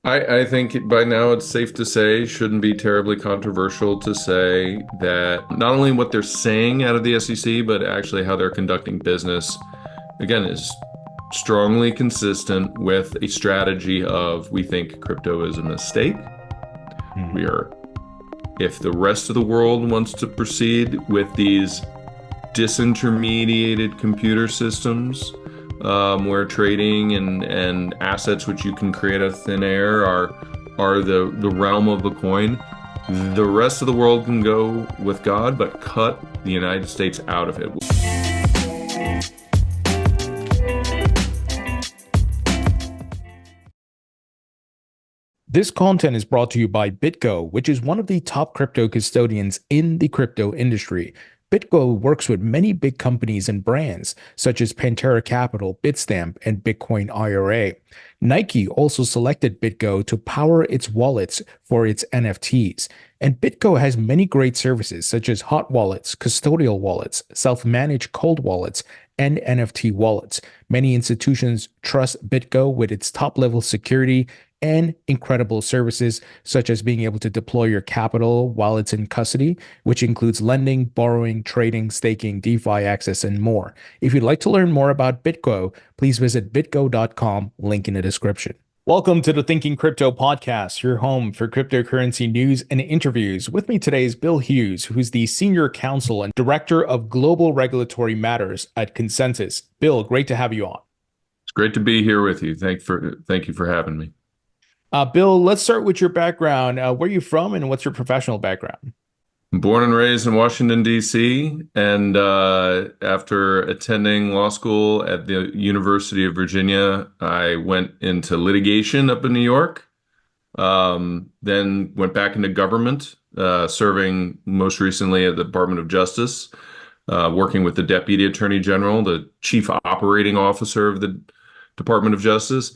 I think by now it's safe to say, shouldn't be terribly controversial to say that not only what they're saying out of the SEC, but actually how they're conducting business, again, is strongly consistent with a strategy of we think crypto is a mistake. We Mhm. are, if the rest of the world wants to proceed with these disintermediated computer systems, where trading and assets which you can create out of thin air are the realm of the coin. The rest of the world can go with God, but cut the United States out of it. This content is brought to you by BitGo, which is one of the top crypto custodians in the crypto industry. BitGo works with many big companies and brands, such as Pantera Capital, Bitstamp, and Bitcoin IRA. Nike also selected BitGo to power its wallets for its NFTs. And BitGo has many great services, such as hot wallets, custodial wallets, self-managed cold wallets, and NFT wallets. Many institutions trust BitGo with its top-level security and incredible services such as being able to deploy your capital while it's in custody, which includes lending, borrowing, trading, staking, DeFi access, and more. If you'd like to learn more about BitGo, please visit bitgo.com, link in the description. Welcome to the Thinking Crypto podcast, your home for cryptocurrency news and interviews. With me today is Bill Hughes, who's the Senior Counsel and Director of Global Regulatory Matters at Consensys. Bill, great to have you on. It's great to be here with you. Thank you for having me. Bill, let's start with your background. Where are you from and what's your professional background? Born and raised in Washington, D.C., and after attending law school at the University of Virginia, I went into litigation up in New York, then went back into government, serving most recently at the Department of Justice, working with the Deputy Attorney General, the Chief Operating Officer of the Department of Justice.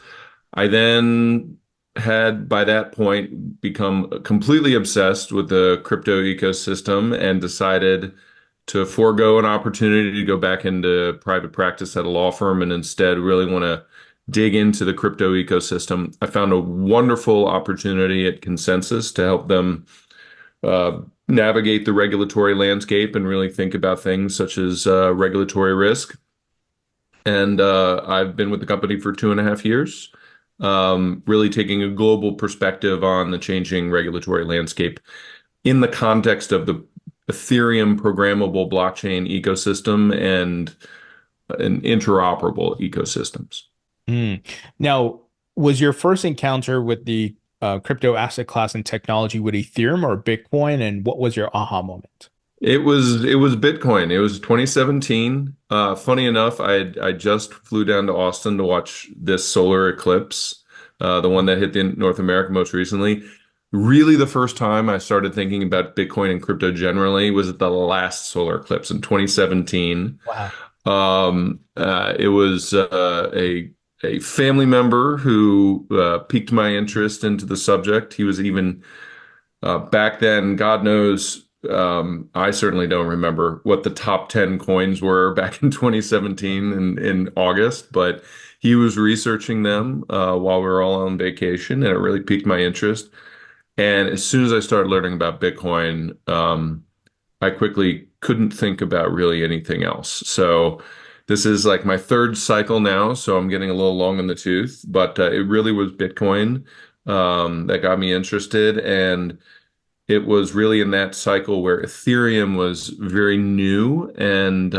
I then had by that point become completely obsessed with the crypto ecosystem and decided to forego an opportunity to go back into private practice at a law firm and instead really want to dig into the crypto ecosystem. I found a wonderful opportunity at Consensys to help them navigate the regulatory landscape and really think about things such as regulatory risk. And I've been with the company for 2.5 years, really taking a global perspective on the changing regulatory landscape in the context of the Ethereum programmable blockchain ecosystem and interoperable ecosystems. Mm. Now, was your first encounter with the crypto asset class and technology with Ethereum or Bitcoin, and what was your aha moment? It was Bitcoin. It was 2017. Funny enough, I just flew down to Austin to watch this solar eclipse, the one that hit the North America most recently. Really, the first time I started thinking about Bitcoin and crypto generally was at the last solar eclipse in 2017. Wow. It was a family member who piqued my interest into the subject. He was even back then, God knows, I certainly don't remember what the top 10 coins were back in 2017 in August, but he was researching them while we were all on vacation, and it really piqued my interest. And as soon as I started learning about Bitcoin, I quickly couldn't think about really anything else. So this is like my third cycle now, so I'm getting a little long in the tooth, but it really was Bitcoin that got me interested. And it was really in that cycle where Ethereum was very new and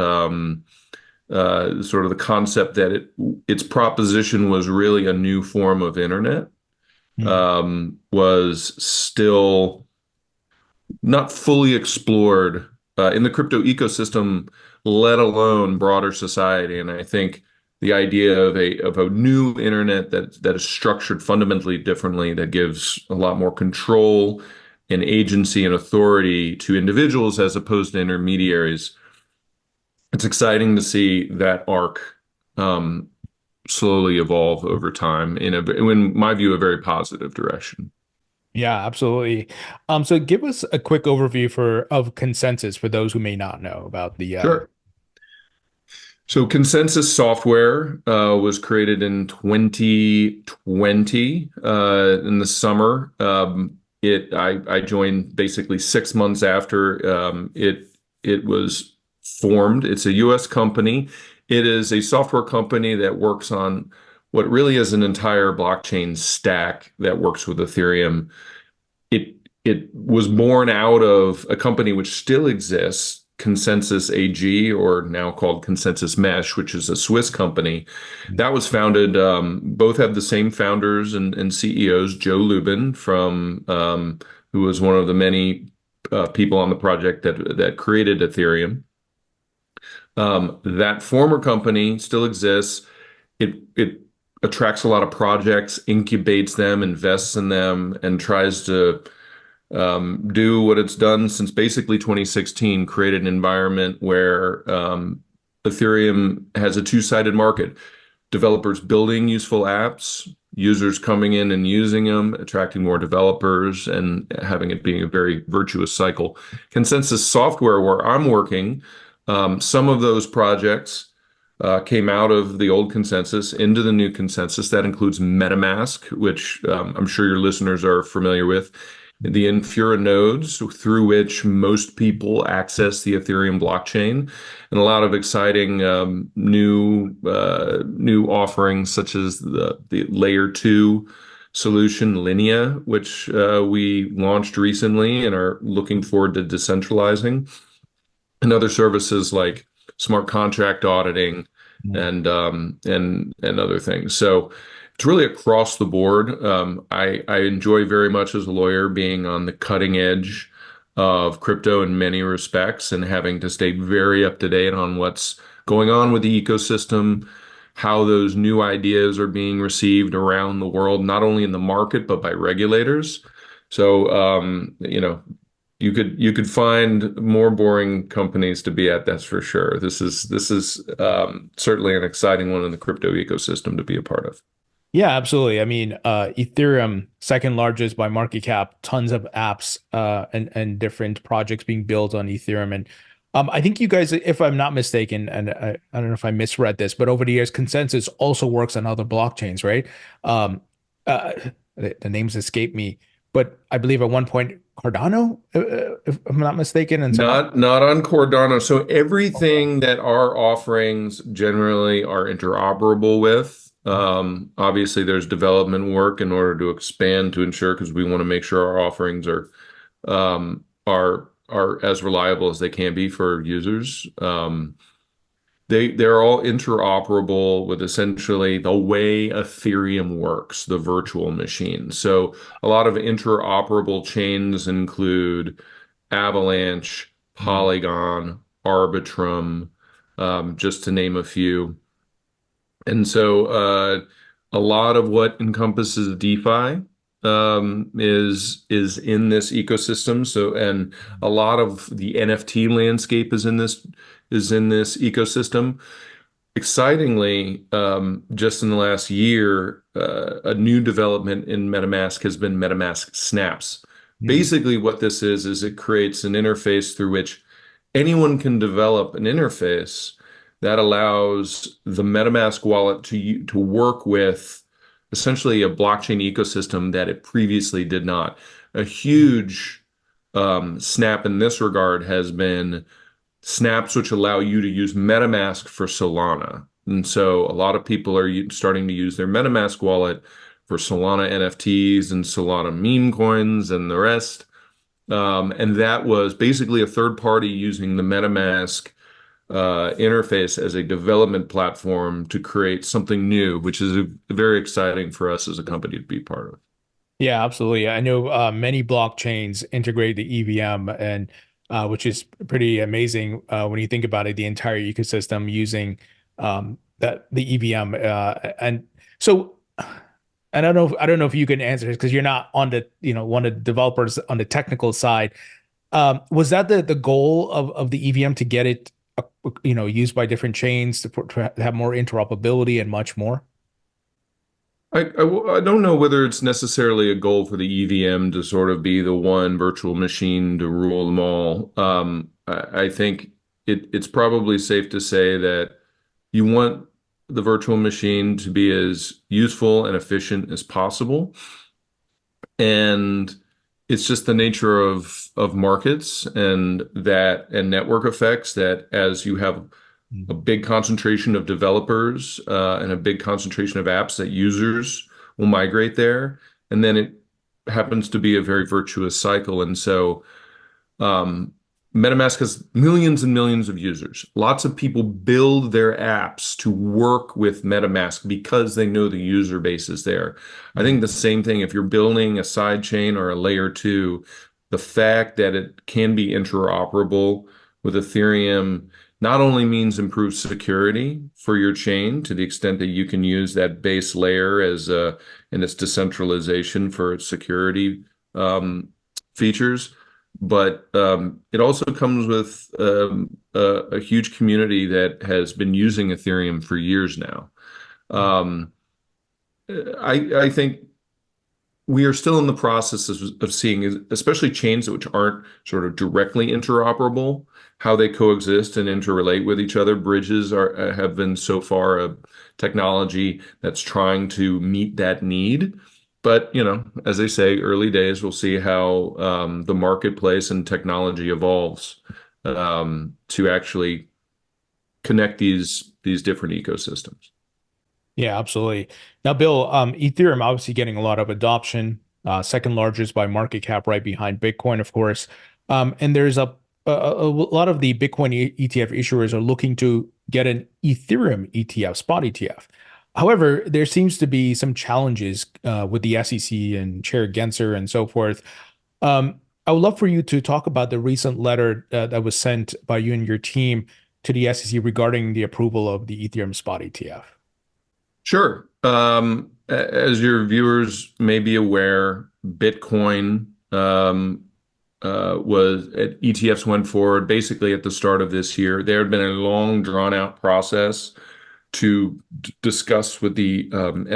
sort of the concept that its proposition was really a new form of internet, Mm. was still not fully explored in the crypto ecosystem, let alone broader society. And I think the idea of a new internet that is structured fundamentally differently, that gives a lot more control and agency and authority to individuals as opposed to intermediaries. It's exciting to see that arc um, slowly evolve over time in my view, a very positive direction. Yeah, absolutely. So give us a quick overview of Consensus for those who may not know about the Sure. So Consensys software was created in 2020 in the summer. I joined basically 6 months after it was formed. It's a U.S. company. It is a software company that works on what really is an entire blockchain stack that works with Ethereum. It was born out of a company which still exists, Consensys AG, or now called Consensys Mesh, which is a Swiss company that was founded. Both have the same founders and CEOs, Joe Lubin who was one of the many people on the project that created Ethereum. That former company still exists. It attracts a lot of projects, incubates them, invests in them, and tries to do what it's done since basically 2016, create an environment where Ethereum has a two-sided market. Developers building useful apps, users coming in and using them, attracting more developers, and having it being a very virtuous cycle. Consensys software, where I'm working, some of those projects came out of the old Consensys into the new Consensys. That includes MetaMask, which I'm sure your listeners are familiar with, the Infura nodes through which most people access the Ethereum blockchain, and a lot of exciting new offerings such as the layer 2 solution Linea, which we launched recently and are looking forward to decentralizing, and other services like smart contract auditing and other things. So it's really across the board. I enjoy very much as a lawyer being on the cutting edge of crypto in many respects and having to stay very up to date on what's going on with the ecosystem, how those new ideas are being received around the world, not only in the market, but by regulators. So, you could find more boring companies to be at, that's for sure. This is certainly an exciting one in the crypto ecosystem to be a part of. Yeah, absolutely. I mean, Ethereum, second largest by market cap, tons of apps and different projects being built on Ethereum. And I think you guys, if I'm not mistaken, and I don't know if I misread this, but over the years, Consensys also works on other blockchains, right? Um, uh, the names escape me, but I believe at one point Cardano, if I'm not mistaken, and some. Not on Cardano. So everything that our offerings generally are interoperable with. Obviously, there's development work in order to expand to ensure, because we want to make sure our offerings are as reliable as they can be for users. They're all interoperable with essentially the way Ethereum works, the virtual machine. So a lot of interoperable chains include Avalanche, Polygon, Arbitrum, just to name a few. And so a lot of what encompasses DeFi is in this ecosystem. So, and a lot of the NFT landscape is in this ecosystem. Excitingly, just in the last year, a new development in MetaMask has been MetaMask Snaps. Mm. Basically, what this is it creates an interface through which anyone can develop an interface that allows the MetaMask wallet to work with essentially a blockchain ecosystem that it previously did not. A huge snap in this regard has been snaps which allow you to use MetaMask for Solana. And so a lot of people are starting to use their MetaMask wallet for Solana NFTs and Solana meme coins and the rest. And that was basically a third party using the MetaMask interface as a development platform to create something new, which is very exciting for us as a company to be part of. Yeah, absolutely. I know many blockchains integrate the EVM, and which is pretty amazing when you think about it, the entire ecosystem using the EVM. And so I don't know if you can answer this because you're not on the, one of the developers on the technical side. Was that the goal of the EVM to get it, used by different chains to have more interoperability and much more? I don't know whether it's necessarily a goal for the EVM to sort of be the one virtual machine to rule them all. I think it's probably safe to say that You want the virtual machine to be as useful and efficient as possible. And it's just the nature of markets and network effects that as you have a big concentration of developers and a big concentration of apps that users will migrate there, and then it happens to be a very virtuous cycle. And so um, MetaMask has millions and millions of users. Lots of people build their apps to work with MetaMask because they know the user base is there. I think the same thing if you're building a side chain or a layer two, the fact that it can be interoperable with Ethereum not only means improved security for your chain to the extent that you can use that base layer as in its decentralization for its security features, but it also comes with a huge community that has been using Ethereum for years now. Um, I think we are still in the process of seeing, especially chains which aren't sort of directly interoperable, how they coexist and interrelate with each other. Bridges have been so far a technology that's trying to meet that need. But, as they say, early days, we'll see how the marketplace and technology evolves to actually connect these different ecosystems. Yeah, absolutely. Now, Bill, Ethereum obviously getting a lot of adoption, second largest by market cap, right behind Bitcoin, of course. And there's a lot of the Bitcoin ETF issuers are looking to get an Ethereum ETF, spot ETF. However, there seems to be some challenges with the SEC and Chair Gensler and so forth. I would love for you to talk about the recent letter that was sent by you and your team to the SEC regarding the approval of the Ethereum spot ETF. Sure. As your viewers may be aware, Bitcoin ETFs went forward basically at the start of this year. There had been a long, drawn-out process to discuss with the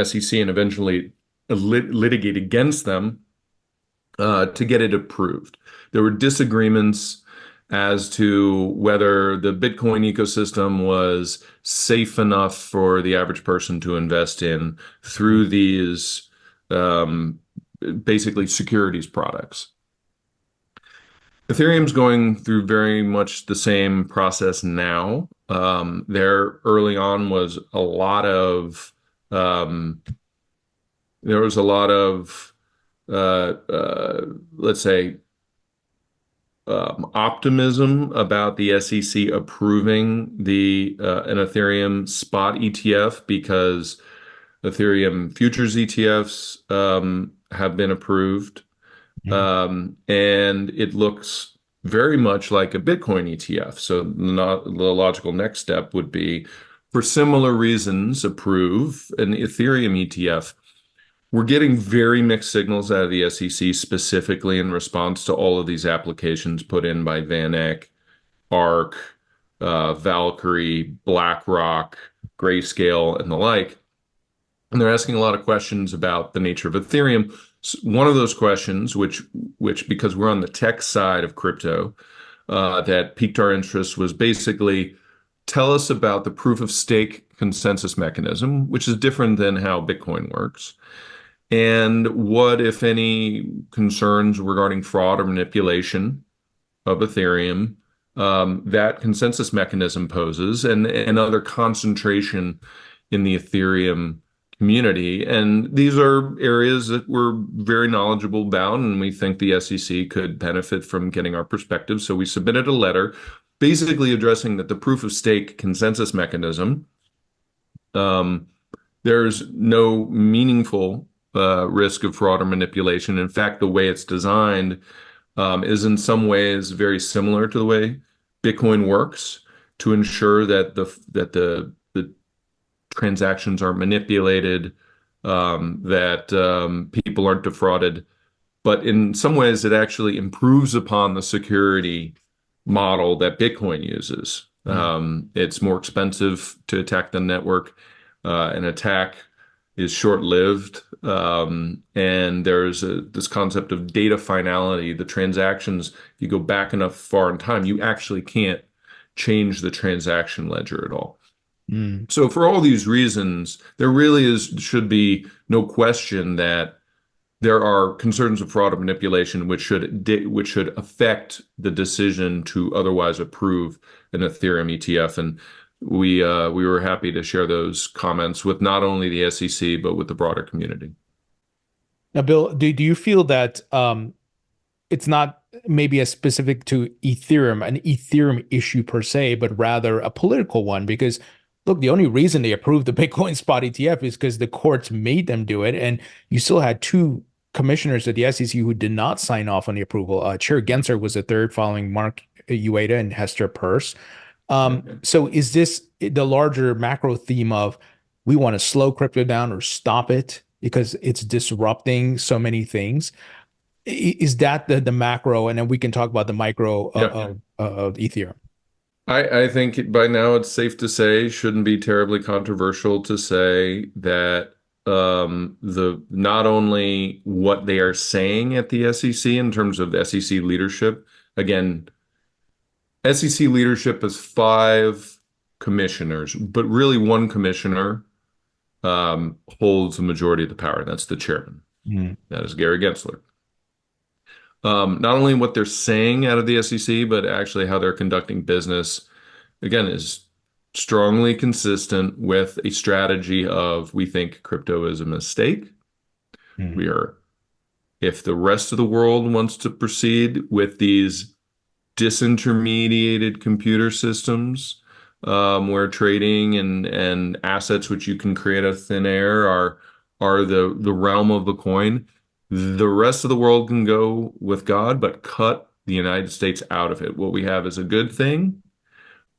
SEC and eventually litigate against them to get it approved. There were disagreements as to whether the Bitcoin ecosystem was safe enough for the average person to invest in through these um, basically securities products. Ethereum's going through very much the same process now. There early on was a lot of there was a lot of let's say optimism about the SEC approving the an Ethereum spot ETF because Ethereum futures ETFs have been approved, Mhm. and it looks very much like a Bitcoin ETF. So the logical next step would be, for similar reasons, approve an Ethereum ETF. We're getting very mixed signals out of the SEC, specifically in response to all of these applications put in by VanEck, ARK, Valkyrie, BlackRock, Grayscale, and the like. And they're asking a lot of questions about the nature of Ethereum. One of those questions, which because we're on the tech side of crypto, that piqued our interest was basically tell us about the proof of stake consensus mechanism, which is different than how Bitcoin works. And what, if any, concerns regarding fraud or manipulation of Ethereum that consensus mechanism poses, and other concentration in the Ethereum community. And these are areas that we're very knowledgeable about, and we think the SEC could benefit from getting our perspective. So we submitted a letter basically addressing that the proof of stake consensus mechanism, um, there's no meaningful risk of fraud or manipulation. In fact, the way it's designed is in some ways very similar to the way Bitcoin works to ensure that the transactions are manipulated, that people aren't defrauded. But in some ways, it actually improves upon the security model that Bitcoin uses. Mhm. It's more expensive to attack the network. An attack is short-lived, and there's this concept of data finality. The transactions, if you go back enough far in time, you actually can't change the transaction ledger at all. Mm. So for all these reasons, there really should be no question that there are concerns of fraud and manipulation which should affect the decision to otherwise approve an Ethereum ETF. And we were happy to share those comments with not only the SEC but with the broader community. Now, Bill, do you feel that it's not maybe as specific to Ethereum, an Ethereum issue per se, but rather a political one? Because look, the only reason they approved the Bitcoin spot ETF is because the courts made them do it. And you still had two commissioners at the SEC who did not sign off on the approval. Chair Gensler was the third, following Mark Ueda and Hester Peirce. So is this the larger macro theme of we want to slow crypto down or stop it because it's disrupting so many things? Is that the macro? And then we can talk about the micro Yeah. of Ethereum. I think by now it's safe to say, shouldn't be terribly controversial to say that the not only what they are saying at the SEC in terms of SEC leadership, again, SEC leadership is five commissioners, but really one commissioner holds the majority of the power. That's the chairman. Mm. That is Gary Gensler. Not only what they're saying out of the SEC, but actually how they're conducting business, again, is strongly consistent with a strategy of we think crypto is a mistake. Mm. We are, if the rest of the world wants to proceed with these disintermediated computer systems, where trading and assets which you can create out of thin air are the realm of the coin. The rest of the world can go with God, but cut the United States out of it. What we have is a good thing.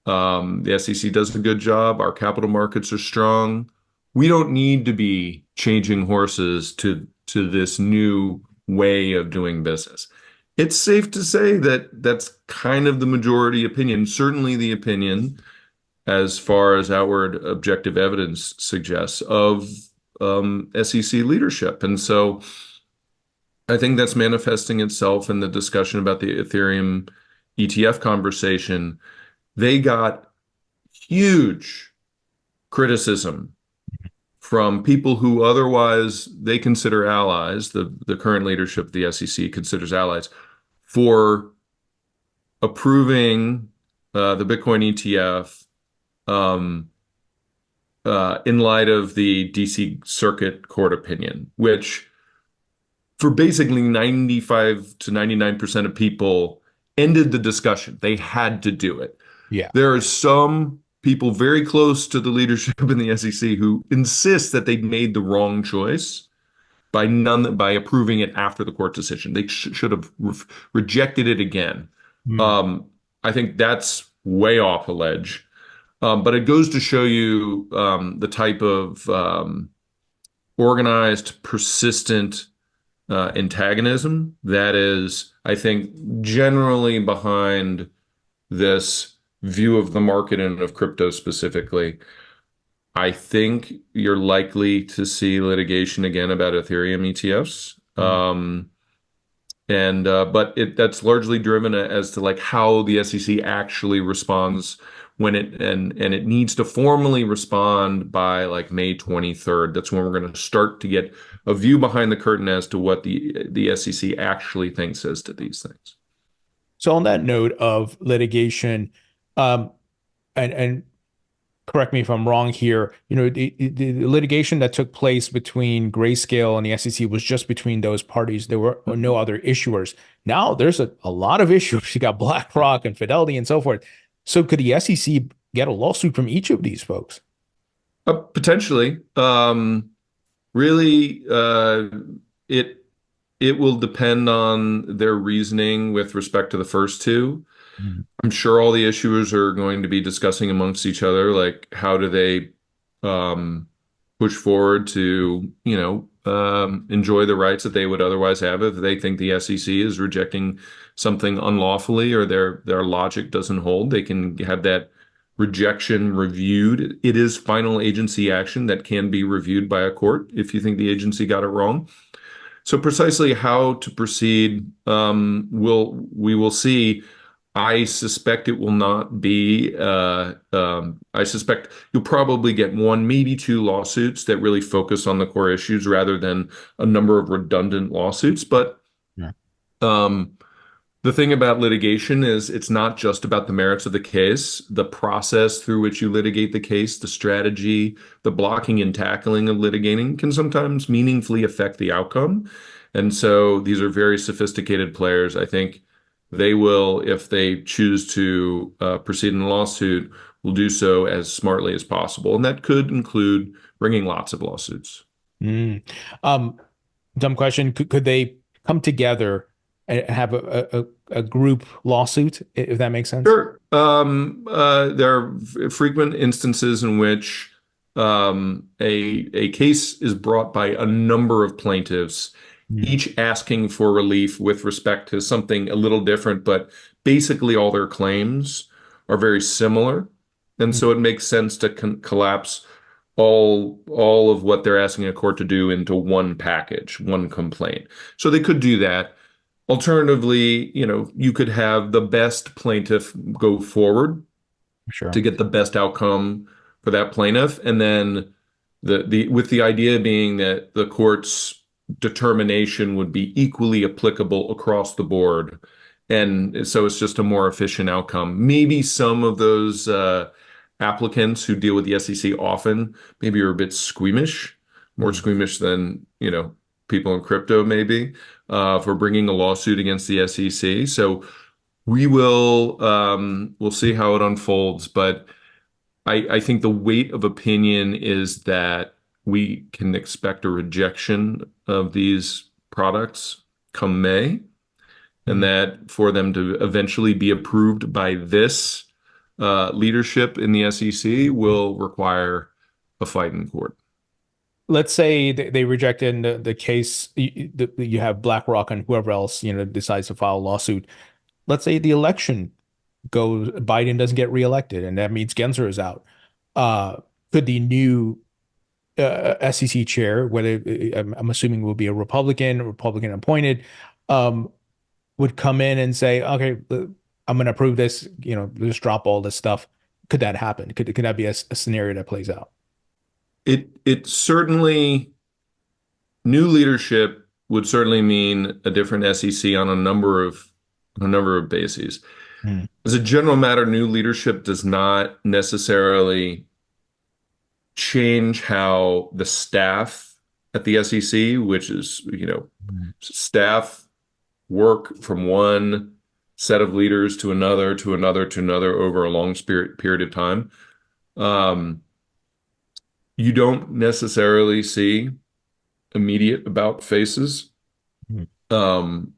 The SEC does a good job. Our capital markets are strong. We don't need to be changing horses to this new way of doing business. It's safe to say that that's kind of the majority opinion, certainly the opinion, as far as outward objective evidence suggests, of SEC leadership. And so I think that's manifesting itself in the discussion about the Ethereum ETF conversation. They got huge criticism from people who otherwise they consider allies, the current leadership of the SEC considers allies, for approving the Bitcoin ETF in light of the DC Circuit Court opinion, which for basically 95 to 99% of people ended the discussion. They had to do it. Yeah. There are some people very close to the leadership in the SEC who insist that they made the wrong choice by approving it after the court decision. They should have rejected it again. Mm. I think that's way off a ledge. But it goes to show you the type of organized, persistent antagonism that is, I think, generally behind this view of the market and of crypto specifically. I think you're likely to see litigation again about Ethereum ETFs. But that's largely driven as to like how the SEC actually responds when it needs to formally respond by like May 23rd. That's when we're going to start to get a view behind the curtain as to what the SEC actually thinks as to these things. So on that note of litigation, and correct me if I'm wrong here, the litigation that took place between Grayscale and the SEC was just between those parties. There were no other issuers. Now there's a lot of issuers. You got BlackRock and Fidelity and so forth. So could the SEC get a lawsuit from each of these folks? Potentially. Really, it will depend on their reasoning with respect to the first two. Mhm. I'm sure all the issuers are going to be discussing amongst each other, like how do they push forward to, enjoy the rights that they would otherwise have if they think the SEC is rejecting something unlawfully or their logic doesn't hold. They can have that rejection reviewed. It is final agency action that can be reviewed by a court if you think the agency got it wrong. So precisely how to proceed, we will see. I suspect it will not be. I suspect you'll probably get one, maybe two lawsuits that really focus on the core issues rather than a number of redundant lawsuits. But Yeah. um, the thing about litigation is it's not just about the merits of the case, the process through which you litigate the case, the strategy, the blocking and tackling of litigating can sometimes meaningfully affect the outcome. And so these are very sophisticated players. I think they will, if they choose to proceed in a lawsuit, will do so as smartly as possible. And that could include bringing lots of lawsuits. Mm. Um, Dumb question. Could they come together and have a group lawsuit, if that makes sense? Sure. There are frequent instances in which a case is brought by a number of plaintiffs, Mm. each asking for relief with respect to something a little different, but basically all their claims are very similar. And Mm. so it makes sense to collapse all of what they're asking a court to do into one package, one complaint. So they could do that. Alternatively, you could have the best plaintiff go forward Sure. to get the best outcome for that plaintiff, and then the with the idea being that the court's determination would be equally applicable across the board. And so it's just a more efficient outcome. Maybe some of those applicants who deal with the SEC often maybe are a bit squeamish, more Mm. squeamish than, people in crypto maybe, for bringing a lawsuit against the SEC. So we'll see how it unfolds, but I think the weight of opinion is that we can expect a rejection of these products come May, and Mm. that for them to eventually be approved by this leadership in the SEC will require a fight in court. Let's say they rejected the case. You have BlackRock and whoever else, decides to file a lawsuit. Let's say the election goes, Biden doesn't get reelected, and that means Gensler is out. Uh, could the new SEC chair, whether I'm assuming will be a Republican appointed, um, would come in and say, okay, I'm going to approve this, just drop all this stuff. Could that happen? Could that be a scenario that plays out? It certainly new leadership would certainly mean a different SEC on a number of bases. Hmm. As a general matter, new leadership does not necessarily change how the staff at the SEC, which is, staff work from one set of leaders to another, to another, to another over a long period of time. Um, you don't necessarily see immediate about faces Hmm. um,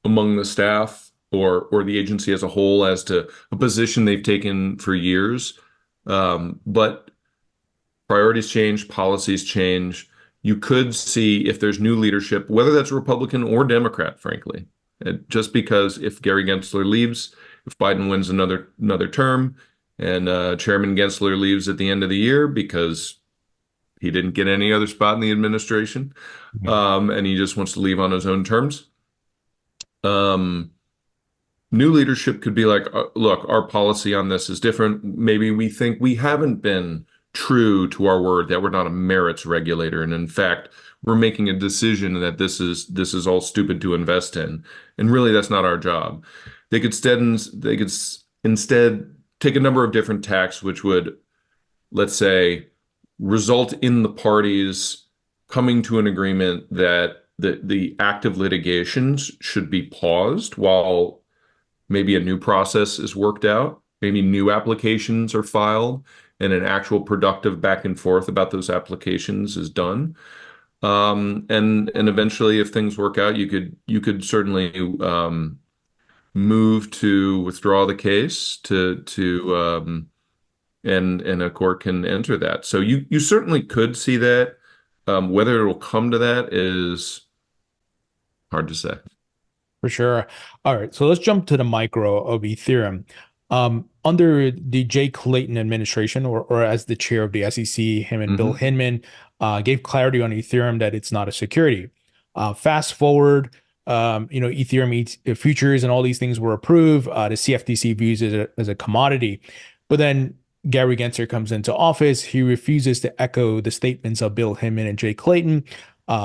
among the staff or the agency as a whole as to a position they've taken for years. But priorities change, policies change. You could see if there's new leadership, whether that's Republican or Democrat, frankly. Just because if Gary Gensler leaves, if Biden wins another term, and Chairman Gensler leaves at the end of the year because he didn't get any other spot in the administration, Hmm. and he just wants to leave on his own terms. Um, New leadership could be like, look, our policy on this is different. Maybe we think we haven't been true to our word, that we're not a merits regulator. And in fact, we're making a decision that this is all stupid to invest in. And really, that's not our job. They could instead take a number of different tacks, which would, let's say, result in the parties coming to an agreement that the active litigations should be paused while maybe a new process is worked out, maybe new applications are filed, and an actual productive back and forth about those applications is done. And eventually, if things work out, you could certainly move to withdraw the case and a court can enter that. So you certainly could see that. Whether it will come to that is hard to say. For sure. All right, so let's jump to the micro of Ethereum. Under the Jay Clayton administration, or as the chair of the SEC, him and Bill Hmm. Hinman gave clarity on Ethereum that it's not a security. Fast forward, Ethereum futures and all these things were approved. The CFTC views it as a commodity. But then Gary Gensler comes into office. He refuses to echo the statements of Bill Hinman and Jay Clayton.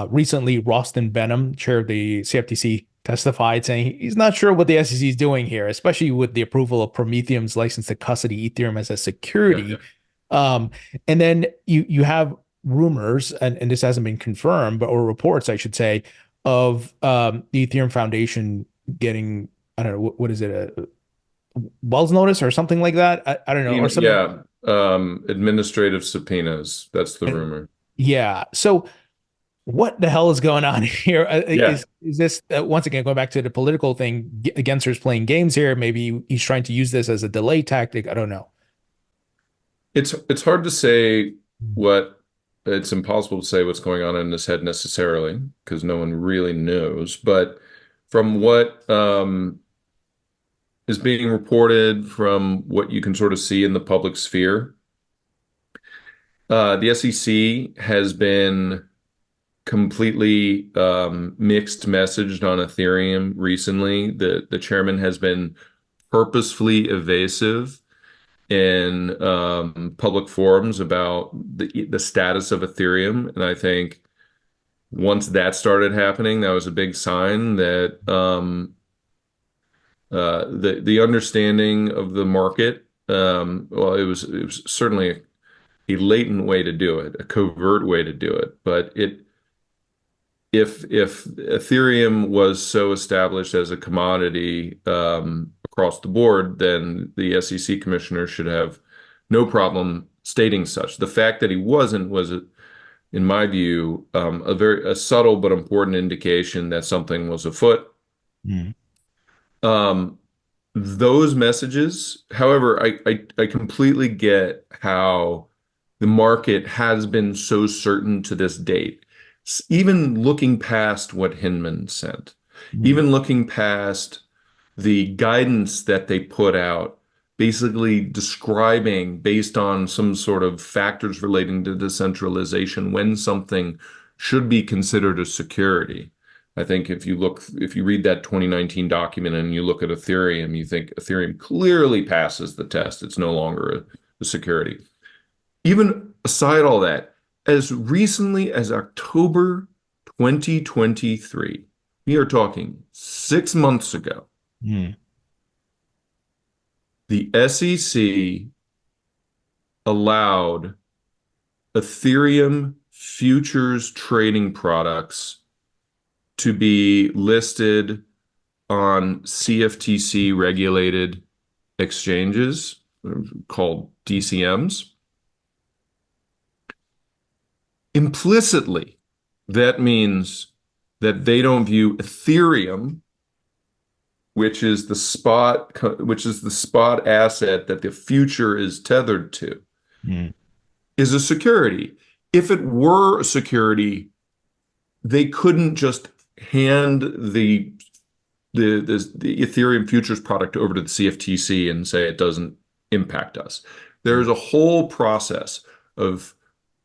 Recently, Rostin Benham, chair of the CFTC, testified saying he's not sure what the SEC is doing here, especially with the approval of Prometheum's license to custody Ethereum as a Yeah, security. yeah. And then you have rumors, and this hasn't been confirmed, but or reports, I should say, of the Ethereum Foundation getting, I don't know, what is it, a Wells notice or something like that? I don't know, or something. Yeah, administrative subpoenas. That's the And rumor. yeah, so what the hell is going on here? Yeah, Is this once again going back to the political thing? Gensler's playing games here. Maybe he's trying to use this as a delay tactic. I don't know. it's hard to say what it's impossible to say what's going on in his head necessarily because no one really knows. But from what is being reported, from what you can sort of see in the public sphere, the SEC has been completely mixed messaged on Ethereum recently. The chairman has been purposefully evasive in public forums about the status of Ethereum, and I think once that started happening, that was a big sign that the understanding of the market. Well, it was certainly a latent way to do it, a covert way to do it, but if Ethereum was so established as a commodity across the board, then the SEC commissioner should have no problem stating such. The fact that he wasn't was, in my view, a subtle but important indication that something was afoot. Mm. Um, those messages, however, I completely get how the market has been so certain to this date. Even looking past what Hinman sent, Mm. even looking past the guidance that they put out, basically describing based on some sort of factors relating to decentralization when something should be considered a security. I think if you read that 2019 document and you look at Ethereum, you think Ethereum clearly passes the test. It's no longer a security. Even aside all that, as recently as October 2023, we are talking 6 months ago, Mm. the SEC allowed Ethereum futures trading products to be listed on CFTC regulated exchanges called DCMs. Implicitly, that means that they don't view Ethereum, which is the spot asset that the future is tethered to, Mm. is a security. If it were a security, they couldn't just hand the Ethereum futures product over to the CFTC and say it doesn't impact us. There's a whole process of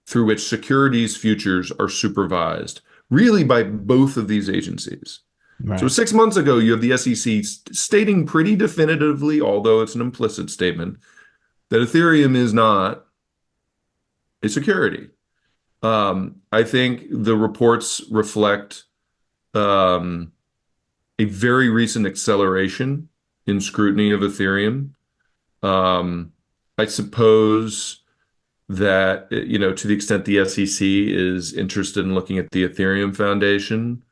through which securities futures are supervised, really by both of these agencies. So Right. 6 months ago, you have the SEC stating pretty definitively, although it's an implicit statement, that Ethereum is not a security. I think the reports reflect a very recent acceleration in scrutiny of Ethereum. I suppose that, to the extent the SEC is interested in looking at the Ethereum Foundation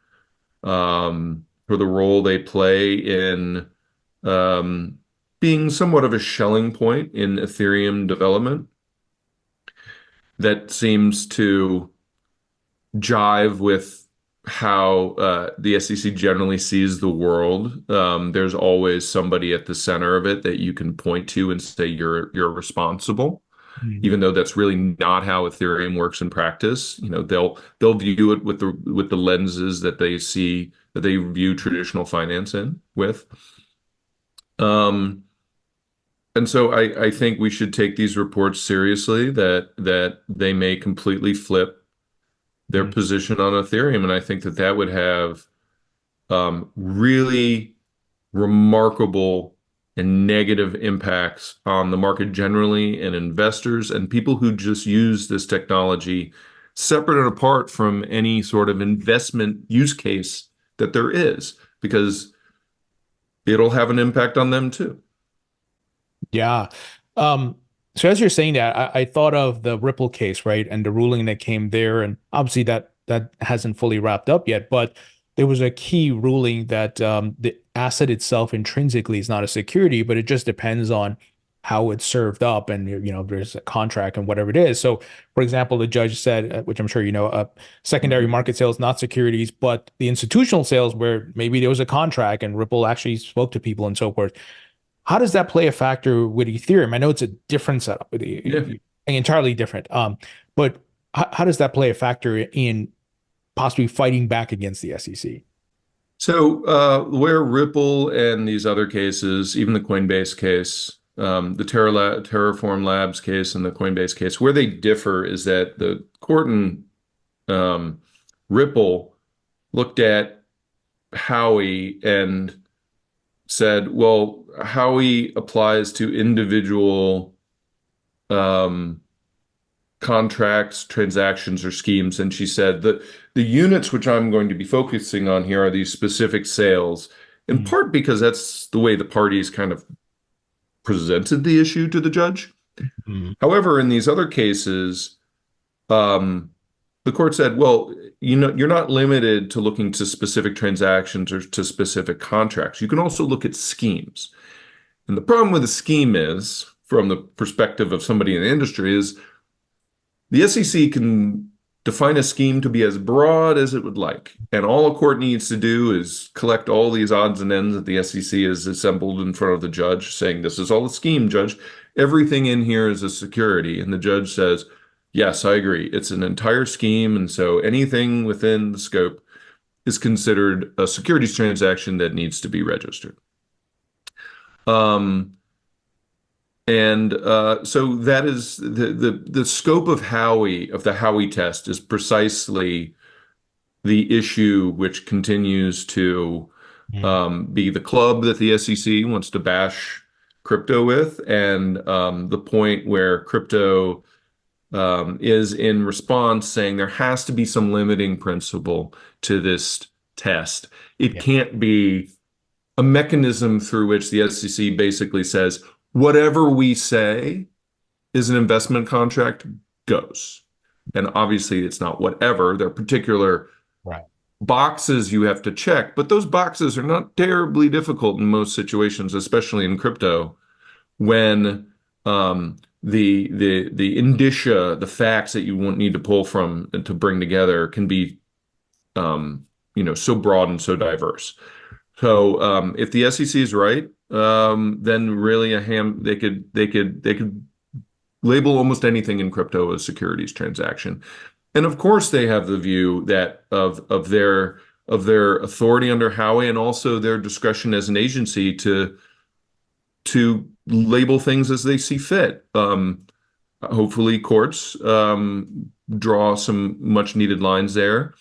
for the role they play in being somewhat of a Schelling point in Ethereum development, that seems to jive with how the SEC generally sees the world. There's always somebody at the center of it that you can point to and say you're responsible, Mm. even though that's really not how Ethereum works in practice. They'll view it with the lenses that they view traditional finance in with. And so I think we should take these reports seriously, that they may completely flip their Mm. position on Ethereum, and I think that would have really remarkable and negative impacts on the market generally and investors and people who just use this technology separate and apart from any sort of investment use case that there is, because it'll have an impact on them too. Yeah. Um, so as you're saying that, I thought of the Ripple case, right? And the ruling that came there, and obviously that hasn't fully wrapped up yet, but there was a key ruling that the asset itself intrinsically is not a security, but it just depends on how it's served up, and there's a contract and whatever it is. So, for example, the judge said, which I'm sure secondary Mhm. market sales not securities, but the institutional sales where maybe there was a contract and Ripple actually spoke to people and so forth. How does that play a factor with Ethereum? I know it's a different setup, Yeah. entirely different. But how does that play a factor in possibly fighting back against the SEC? So, where Ripple and these other cases, even the Coinbase case, the Terraform Labs case and the Coinbase case, where they differ is that the court in um, Ripple looked at Howey and said, well, Howey applies to individual um, contracts, transactions, or schemes. And she said that the units which I'm going to be focusing on here are these specific sales, in Mm, part because that's the way the parties kind of presented the issue to the judge. mm, However, in these other cases, um, the court said, well, you're not limited to looking to specific transactions or to specific contracts. You can also look at schemes. And the problem with a scheme is, from the perspective of somebody in the industry, is the SEC can define a scheme to be as broad as it would like. And all a court needs to do is collect all these odds and ends that the SEC has assembled in front of the judge, saying, this is all a scheme, judge. Everything in here is a security. And the judge says, yes, I agree. It's an entire scheme. And so anything within the scope is considered a securities transaction that needs to be registered. Um, And so that is the scope of the Howey test is precisely the issue which continues to mm. be the club that the SEC wants to bash crypto with, and the point where crypto is in response saying there has to be some limiting principle to this test. It Yeah. can't be a mechanism through which the SEC basically says, whatever we say is an investment contract goes. And obviously, it's not whatever. There are particular Right. boxes you have to check, but those boxes are not terribly difficult in most situations, especially in crypto, when the indicia, the facts that you won't need to pull from and to bring together can be so broad and so diverse. So if the SEC is right, then really they could label almost anything in crypto as securities transaction. And of course, they have the view that of their authority under Howey and also their discretion as an agency to label things as they see fit. Hopefully, courts draw some much needed lines there,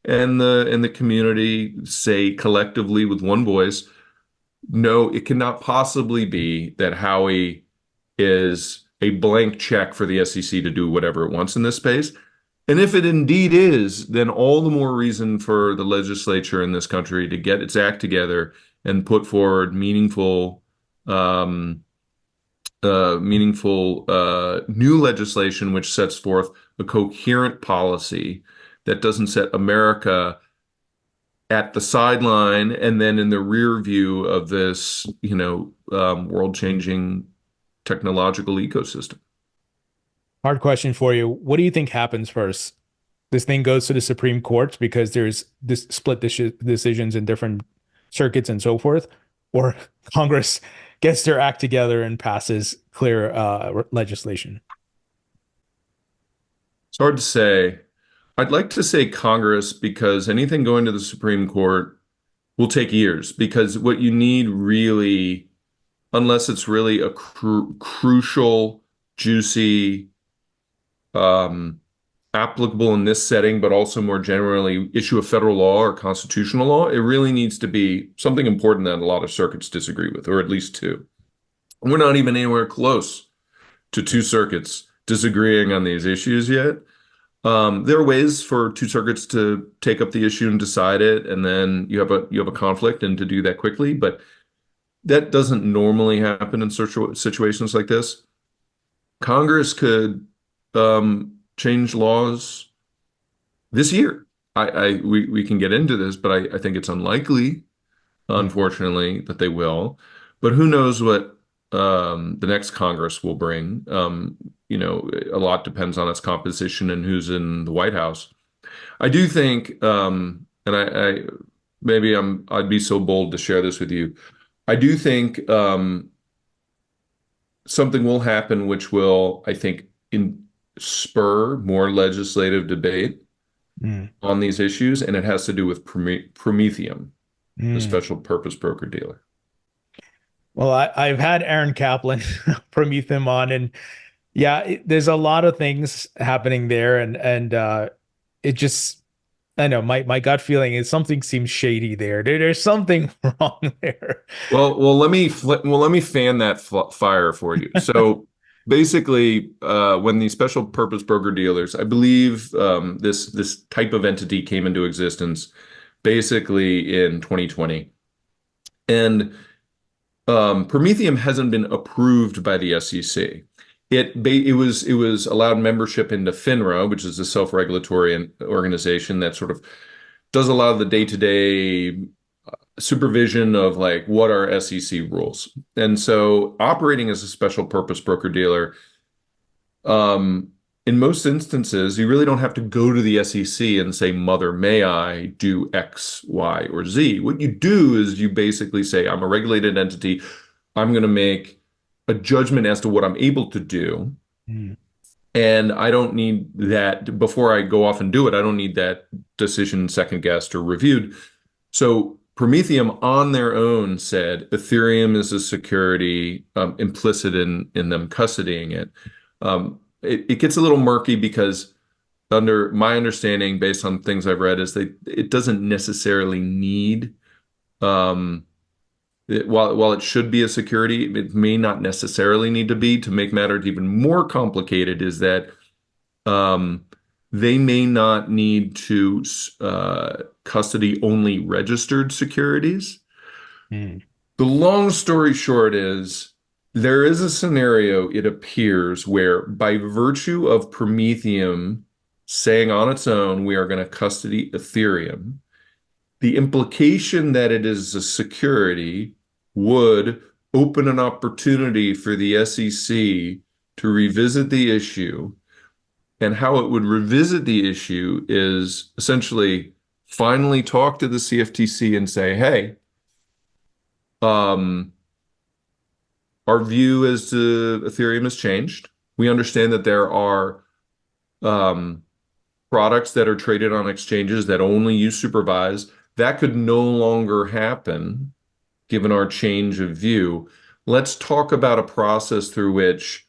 and the community say collectively with one voice, no, it cannot possibly be that Howey is a blank check for the SEC to do whatever it wants in this space. And if it indeed is, then all the more reason for the legislature in this country to get its act together and put forward um, meaningful new legislation which sets forth a coherent policy that doesn't set America at the sideline and then in the rear view of this, world-changing technological ecosystem. Hard question for you. What do you think happens first? This thing goes to the Supreme Court because there's this split decisions in different circuits and so forth, or Congress gets their act together and passes clear legislation. It's hard to say. I'd like to say Congress because anything going to the Supreme Court will take years because what you need really, unless it's really a crucial, juicy, um, applicable in this setting, but also more generally issue a federal law or constitutional law, it really needs to be something important that a lot of circuits disagree with, or at least two. We're not even anywhere close to two circuits disagreeing on these issues yet. There are ways for two circuits to take up the issue and decide it, and then you have a conflict, and to do that quickly. But that doesn't normally happen in situations like this. Congress could change laws this year. We can get into this, but I think it's unlikely, Mm. unfortunately, that they will. But who knows what the next Congress will bring? A lot depends on its composition and who's in the White House. I do think, and I maybe I'd be so bold to share this with you. I do think something will happen which will, I think, spur more legislative debate Mm. on these issues, and it has to do with Prometheum, the Mm. special purpose broker dealer. Well, I've had Aaron Kaplan Prometheum on, and yeah, there's a lot of things happening there, and it just I know my gut feeling is something seems shady there. There's something wrong there. Let me fan that fire for you. So basically, when the special purpose broker dealers, I believe this type of entity came into existence basically in 2020, and Prometheum hasn't been approved by the SEC. It was allowed membership into FINRA, which is a self-regulatory organization that sort of does a lot of the day-to-day supervision of like what are SEC rules. And so operating as a special purpose broker dealer, in most instances, you really don't have to go to the SEC and say, Mother, may I do X, Y, or Z? What you do is you basically say, I'm a regulated entity. I'm going to make a judgment as to what I'm able to do. Mm. And I don't need that before I go off and do it. I don't need that decision second guessed or reviewed. So Prometheum on their own said Ethereum is a security implicit in them custodying it. It gets a little murky because under my understanding, based on things I've read, is that it doesn't necessarily need while it should be a security, it may not necessarily need to be. To make matters even more complicated is that um, they may not need to custody only registered securities. Mm. The long story short is there is a scenario, it appears, where by virtue of Prometheum saying on its own, we are going to custody Ethereum, the implication that it is a security would open an opportunity for the SEC to revisit the issue. And how it would revisit the issue is essentially finally talk to the CFTC and say, hey, um, our view as to Ethereum has changed. We understand that there are um, products that are traded on exchanges that only use supervised. That could no longer happen given our change of view. Let's talk about a process through which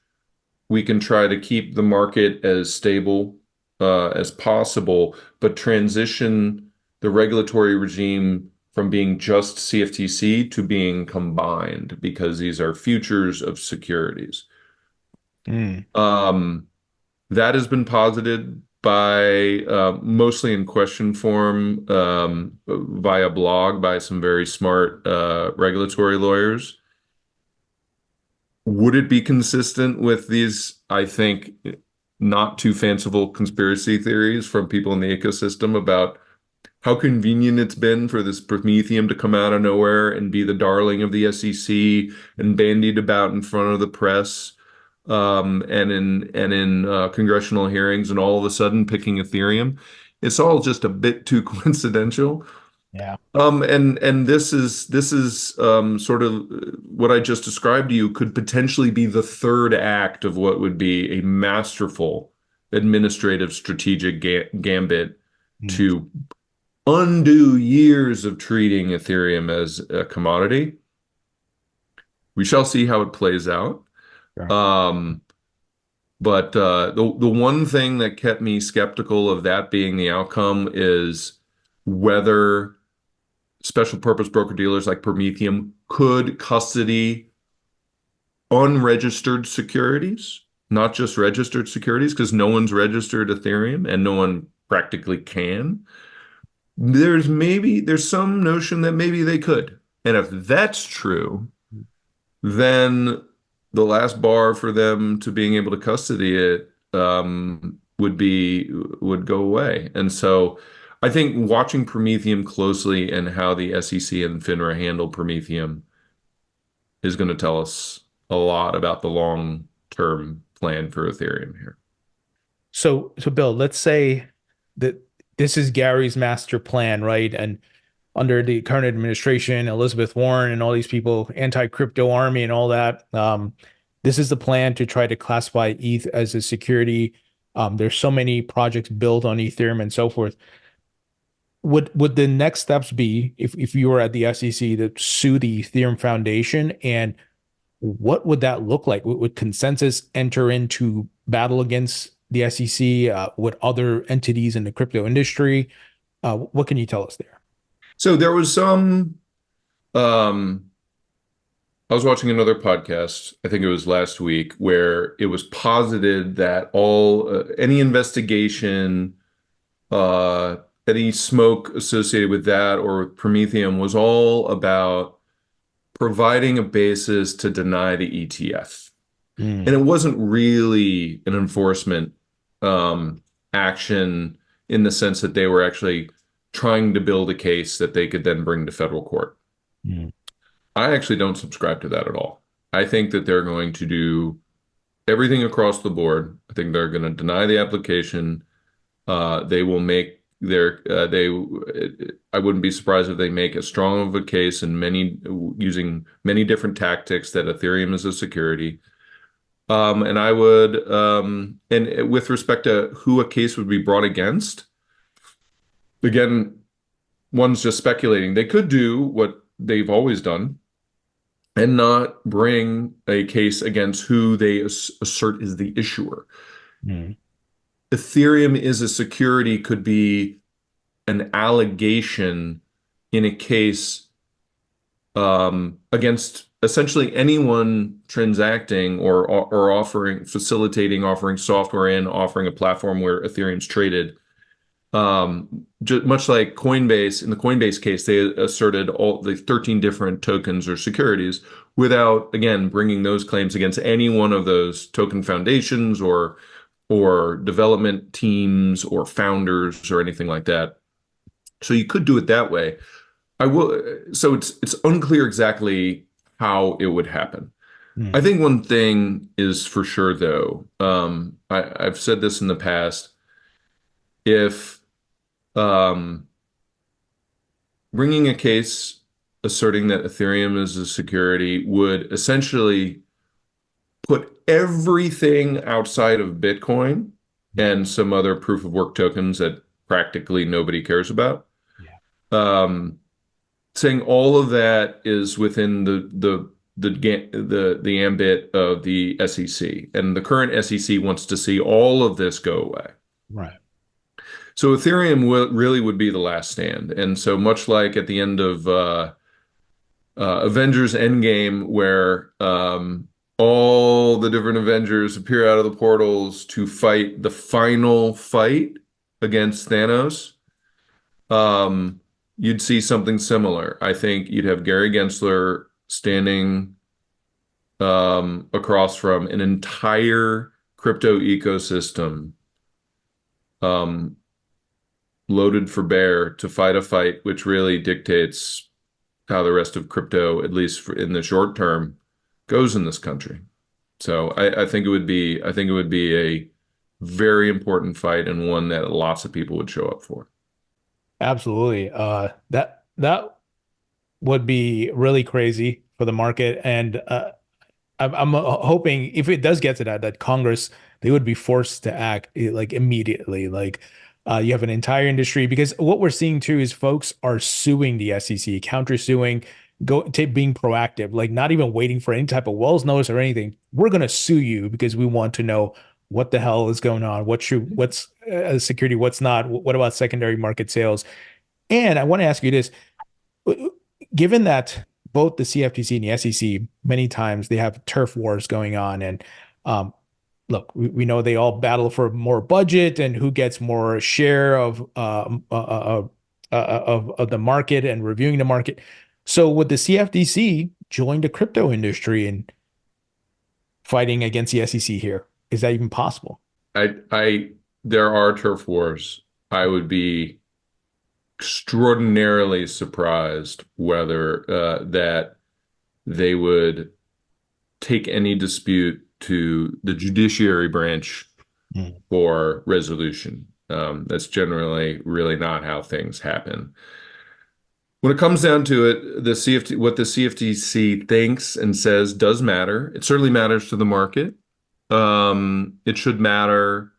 we can try to keep the market as stable as possible, but transition the regulatory regime from being just CFTC to being combined because these are futures of securities. Mm. Um, that has been posited by mostly in question form via blog by some very smart regulatory lawyers. Would it be consistent with these, I think, not too fanciful conspiracy theories from people in the ecosystem about how convenient it's been for this Prometheum to come out of nowhere and be the darling of the SEC and bandied about in front of the press and in congressional hearings, and all of a sudden picking Ethereum? It's all just a bit too coincidental. Yeah. And this is sort of what I just described to you could potentially be the third act of what would be a masterful administrative strategic gambit Mm. to undo years of treating Ethereum as a commodity. We shall see how it plays out. Sure. Um, But the one thing that kept me skeptical of that being the outcome is whether special purpose broker-dealers like Prometheum could custody unregistered securities, not just registered securities, because no one's registered Ethereum and no one practically can. There's some notion that maybe they could. And if that's true, then the last bar for them to being able to custody it would go away. And so I think watching Prometheum closely and how the SEC and FINRA handle Prometheum is going to tell us a lot about the long-term plan for Ethereum here. So Bill, let's say that this is Gary's master plan, right? And under the current administration, Elizabeth Warren and all these people, anti-crypto army and all that, this is the plan to try to classify ETH as a security. There's so many projects built on Ethereum and so forth. Would the next steps be if you were at the SEC to sue the Ethereum Foundation, and what would that look like? Would Consensys enter into battle against the SEC? Would other entities in the crypto industry? What can you tell us there? So there was some, um, I was watching another podcast, I think it was last week, where it was posited that any investigation, uh, any smoke associated with that or with Prometheum was all about providing a basis to deny the ETF. And Mm, it wasn't really an enforcement action in the sense that they were actually trying to build a case that they could then bring to federal court. mm, I actually don't subscribe to that at all. I think that they're going to do everything across the board. I think they're going to deny the application. They will make I wouldn't be surprised if they make as strong of a case and using many different tactics that Ethereum is a security. And with respect to who a case would be brought against, again, one's just speculating. They could do what they've always done and not bring a case against who they assert is the issuer. mm, Ethereum is a security could be an allegation in a case against essentially anyone transacting or offering software and offering a platform where Ethereum's traded. Much like Coinbase, in the Coinbase case, they asserted all the 13 different tokens or securities without, again, bringing those claims against any one of those token foundations or development teams or founders or anything like that. So you could do it that way. So it's unclear exactly how it would happen. I mm, think one thing is for sure, though. I've said this in the past. If um, bringing a case asserting that Ethereum is a security would essentially put everything outside of Bitcoin and some other proof of work tokens that practically nobody cares about. yeah, Um, Saying all of that is within the ambit of the SEC, and the current SEC wants to see all of this go away. right. So Ethereum really would be the last stand, and so much like at the end of Avengers Endgame, where all the different Avengers appear out of the portals to fight the final fight against Thanos. You'd see something similar. I think you'd have Gary Gensler standing across from an entire crypto ecosystem um, loaded for bear to fight a fight which really dictates how the rest of crypto, at least in the short term, goes in this country. So I think it would be a very important fight and one that lots of people would show up for. Absolutely. That would be really crazy for the market, and I'm hoping if it does get to that, that Congress they would be forced to act like immediately. Like you have an entire industry because what we're seeing too is folks are suing the SEC, countersuing, being proactive, like not even waiting for any type of Wells notice or anything. We're gonna sue you because we want to know what the hell is going on? What's security? What's not? What about secondary market sales? And I want to ask you this, given that both the CFTC and the SEC, many times they have turf wars going on, and um, look, we know they all battle for more budget and who gets more share of the market and reviewing the market. So would the CFTC join the crypto industry in fighting against the SEC here? Is that even possible? I there are turf wars. I would be extraordinarily surprised whether that they would take any dispute to the judiciary branch Mm. for resolution. That's generally really not how things happen. When it comes down to it, what the CFTC thinks and says does matter. It certainly matters to the market. It should matter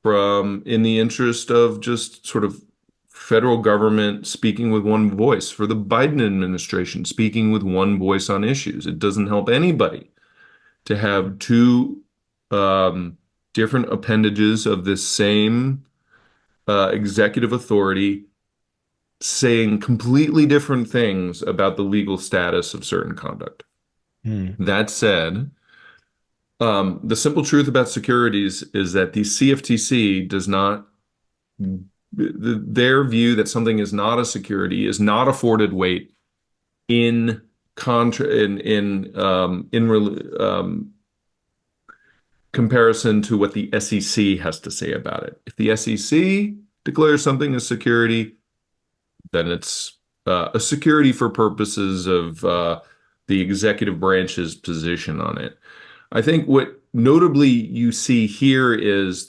in the interest of just sort of federal government speaking with one voice, for the Biden administration speaking with one voice on issues. It doesn't help anybody to have two different appendages of this same executive authority saying completely different things about the legal status of certain conduct. Mm. That said, the simple truth about securities is that the CFTC does not, their view that something is not a security is not afforded weight in contra in comparison to what the SEC has to say about it. If the SEC declares something a security, then it's a security for purposes of the executive branch's position on it. I think what notably you see here is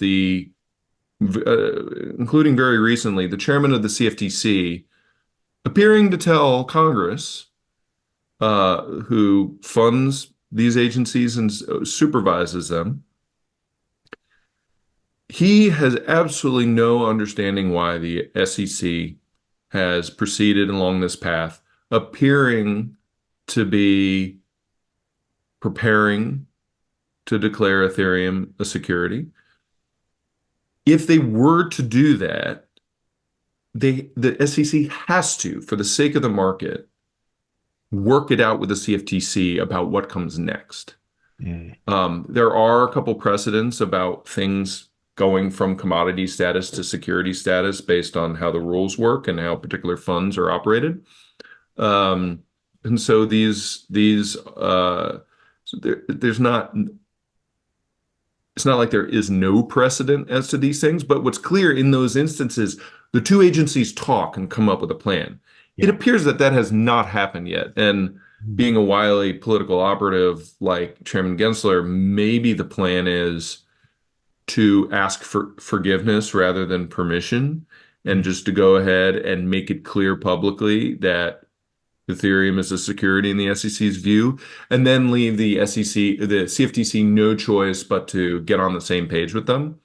including very recently, the chairman of the CFTC appearing to tell Congress, who funds these agencies and supervises them, he has absolutely no understanding why the SEC has proceeded along this path, appearing to be preparing to declare Ethereum a security. If they were to do that, the SEC has to, for the sake of the market, work it out with the CFTC about what comes next. Mm. There are a couple precedents about things going from commodity status to security status based on how the rules work and how particular funds are operated. And so there's not, it's not like there is no precedent as to these things, but what's clear in those instances, the two agencies talk and come up with a plan. It Yeah. appears that that has not happened yet. And Mm. being a wily political operative like Chairman Gensler, maybe the plan is to ask for forgiveness rather than permission, and Mm. just to go ahead and make it clear publicly that Ethereum is a security in the SEC's view, and then leave the CFTC no choice but to get on the same page with them,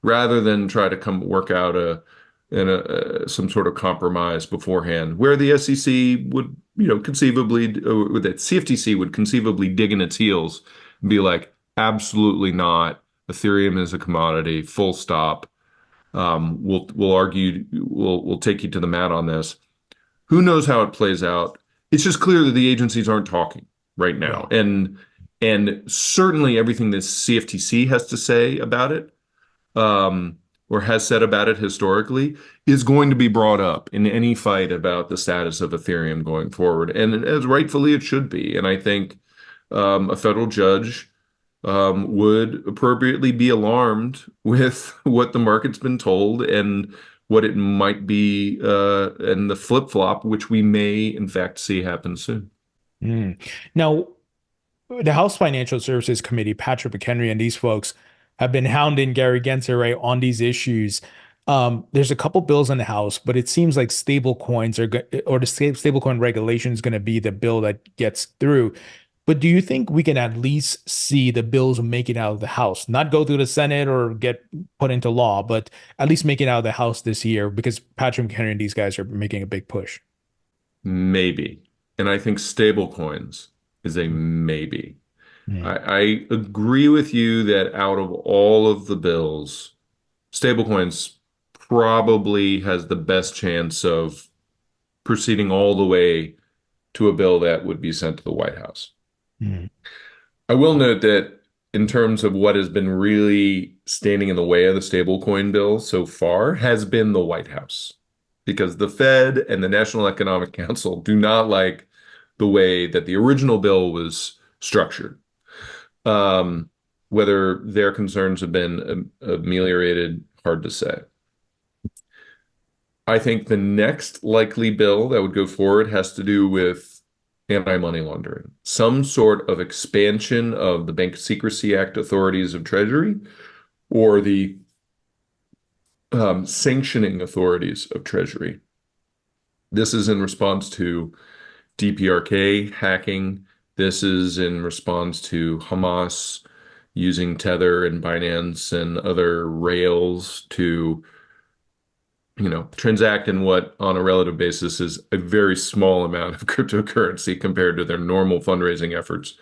rather than try to come work out some sort of compromise beforehand, where the SEC would, conceivably, or that CFTC would conceivably dig in its heels and be like, absolutely not. Ethereum is a commodity, full stop. We'll argue, we'll take you to the mat on this. Who knows how it plays out? It's just clear that the agencies aren't talking right now, Yeah. and certainly everything that CFTC has to say about it, or has said about it historically, is going to be brought up in any fight about the status of Ethereum going forward, and as rightfully it should be. And I think a federal judge would appropriately be alarmed with what the market's been told and what it might be, and the flip-flop, which we may in fact see happen soon. Mm. Now, the House Financial Services Committee, Patrick McHenry and these folks have been hounding Gary Gensler, right, on these issues. There's a couple bills in the House, but it seems like stable coins or the stablecoin regulation is going to be the bill that gets through. But do you think we can at least see the bills make it out of the House, not go through the Senate or get put into law, but at least make it out of the House this year because Patrick McHenry and these guys are making a big push? Maybe. And I think stable coins is a maybe. Mm, I agree with you that out of all of the bills, stablecoins probably has the best chance of proceeding all the way to a bill that would be sent to the White House. mm, I will note that in terms of what has been really standing in the way of the stablecoin bill so far has been the White House, because the Fed and the National Economic Council do not like the way that the original bill was structured. Um, Whether their concerns have been ameliorated, hard to say. I think the next likely bill that would go forward has to do with anti-money laundering, some sort of expansion of the Bank Secrecy Act authorities of Treasury or the sanctioning authorities of Treasury. This is in response to DPRK hacking. This is in response to Hamas using Tether and Binance and other rails to transact in what on a relative basis is a very small amount of cryptocurrency compared to their normal fundraising efforts.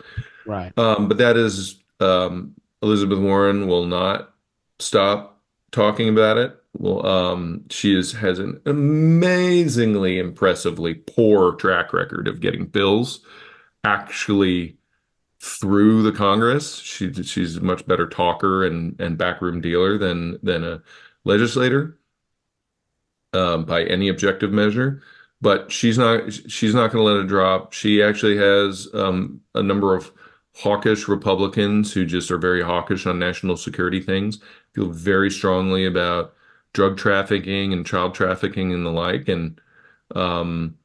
right. But that is, Elizabeth Warren will not stop talking about it. Well, has an amazingly impressively poor track record of getting bills actually through the Congress. She's a much better talker and backroom dealer than a legislator by any objective measure. But she's not going to let it drop. She actually has a number of hawkish Republicans who just are very hawkish on national security things, feel very strongly about drug trafficking and child trafficking and the like. And um,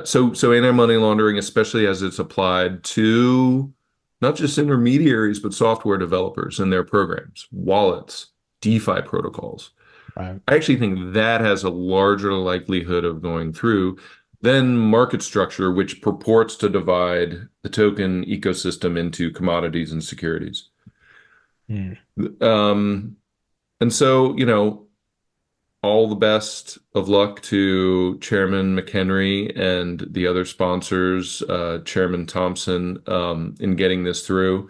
so anti-money laundering, especially as it's applied to not just intermediaries, but software developers and their programs, wallets, DeFi protocols. Right. I actually think that has a larger likelihood of going through than market structure, which purports to divide the token ecosystem into commodities and securities. Mm, Um, and so, all the best of luck to Chairman McHenry and the other sponsors, Chairman Thompson, in getting this through.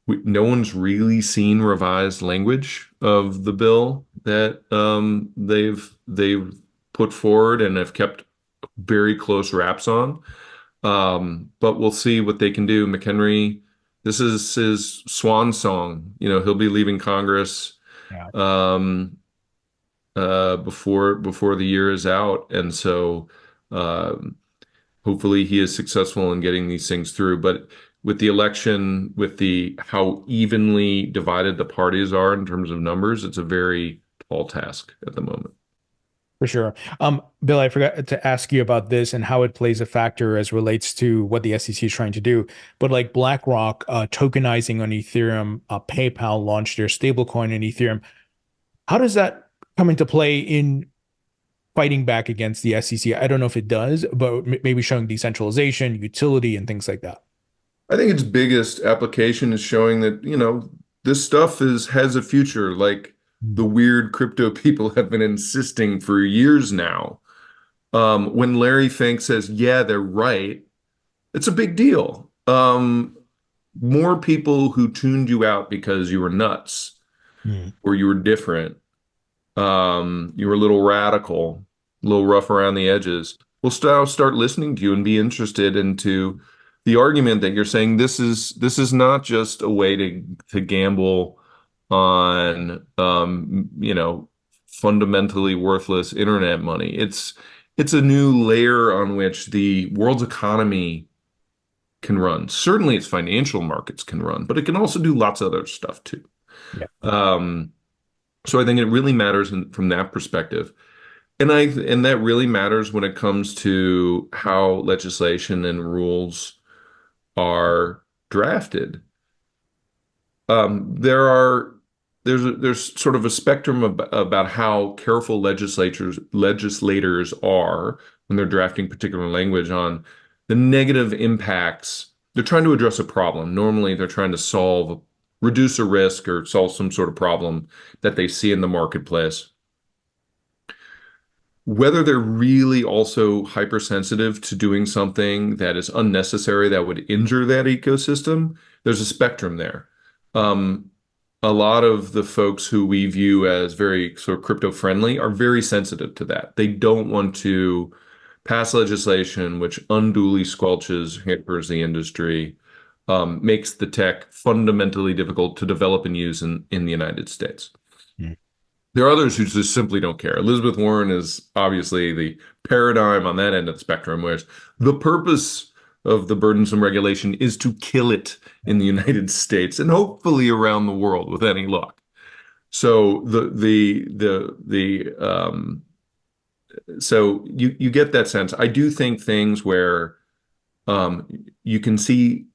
No one's really seen revised language of the bill that they've put forward and have kept very close wraps on. But we'll see what they can do. McHenry, this is his swan song. He'll be leaving Congress yeah. um, before the year is out, and so um, hopefully he is successful in getting these things through. But with the election, with the how evenly divided the parties are in terms of numbers, it's a very tall task at the moment. For sure. Bill, I forgot to ask you about this and how it plays a factor as relates to what the SEC is trying to do. But like BlackRock, tokenizing on Ethereum, PayPal launched their stablecoin in Ethereum. How does that come into play in fighting back against the SEC? I don't know if it does, but maybe showing decentralization, utility, and things like that. I think its biggest application is showing that, this stuff has a future, like Mm. the weird crypto people have been insisting for years now. When Larry Fink says, yeah, they're right, it's a big deal. More people who tuned you out because you were nuts Mm. or you were different, you were a little radical, a little rough around the edges, will start listening to you and be interested into the argument that you're saying this is not just a way to gamble on fundamentally worthless internet money. It's a new layer on which the world's economy can run. Certainly its financial markets can run, but it can also do lots of other stuff too. Yeah. Um, so I think it really matters from that perspective. And that really matters when it comes to how legislation and rules are drafted. There are there's sort of a spectrum about how careful legislators are when they're drafting particular language on the negative impacts. They're trying to address a problem. Normally, they're trying to reduce a risk or solve some sort of problem that they see in the marketplace. Whether they're really also hypersensitive to doing something that is unnecessary that would injure that ecosystem, there's a spectrum there. Um, a lot of the folks who we view as very sort of crypto friendly are very sensitive to that. They don't want to pass legislation which unduly squelches, hampers the industry, makes the tech fundamentally difficult to develop and use in the United States. Mm. There are others who just simply don't care. Elizabeth Warren is obviously the paradigm on that end of the spectrum, whereas the purpose of the burdensome regulation is to kill it in the United States and hopefully around the world with any luck. So so you get that sense. I do think things where you can see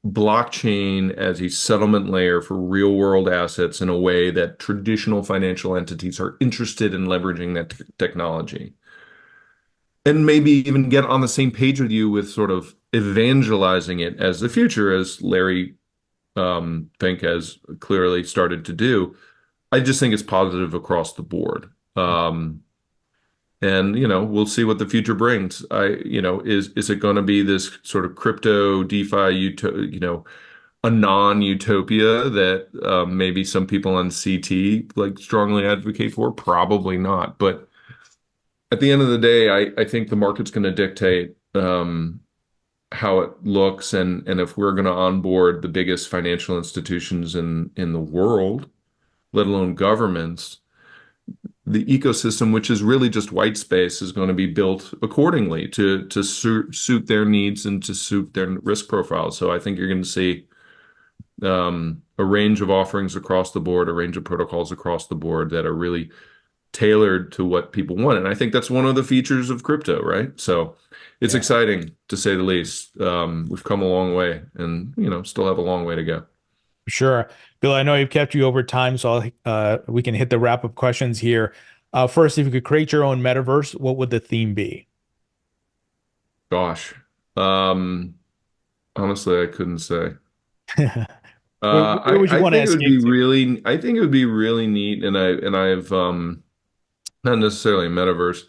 blockchain as a settlement layer for real world assets in a way that traditional financial entities are interested in leveraging that technology. And maybe even get on the same page with you with sort of evangelizing it as the future, as Larry Fink has clearly started to do. I just think it's positive across the board. And we'll see what the future brings. Is it going to be this sort of crypto DeFi, a non-utopia that maybe some people on CT like strongly advocate for? Probably not. But at the end of the day, I think the market's going to dictate how it looks, and if we're going to onboard the biggest financial institutions in the world, let alone governments, the ecosystem, which is really just white space, is going to be built accordingly to suit their needs and to suit their risk profile. So I think you're going to see a range of offerings across the board, a range of protocols across the board that are really tailored to what people want. And I think that's one of the features of crypto, right? So it's Yeah, exciting to say the least. We've come a long way and, still have a long way to go. sure. Bill, I know I've kept you over time, so we can hit the wrap-up questions here. First, if you could create your own metaverse, what would the theme be? Gosh. Um, Honestly, I couldn't say. Where would you I want to think it would escape be to? I think it would be really neat, and I've not necessarily a metaverse,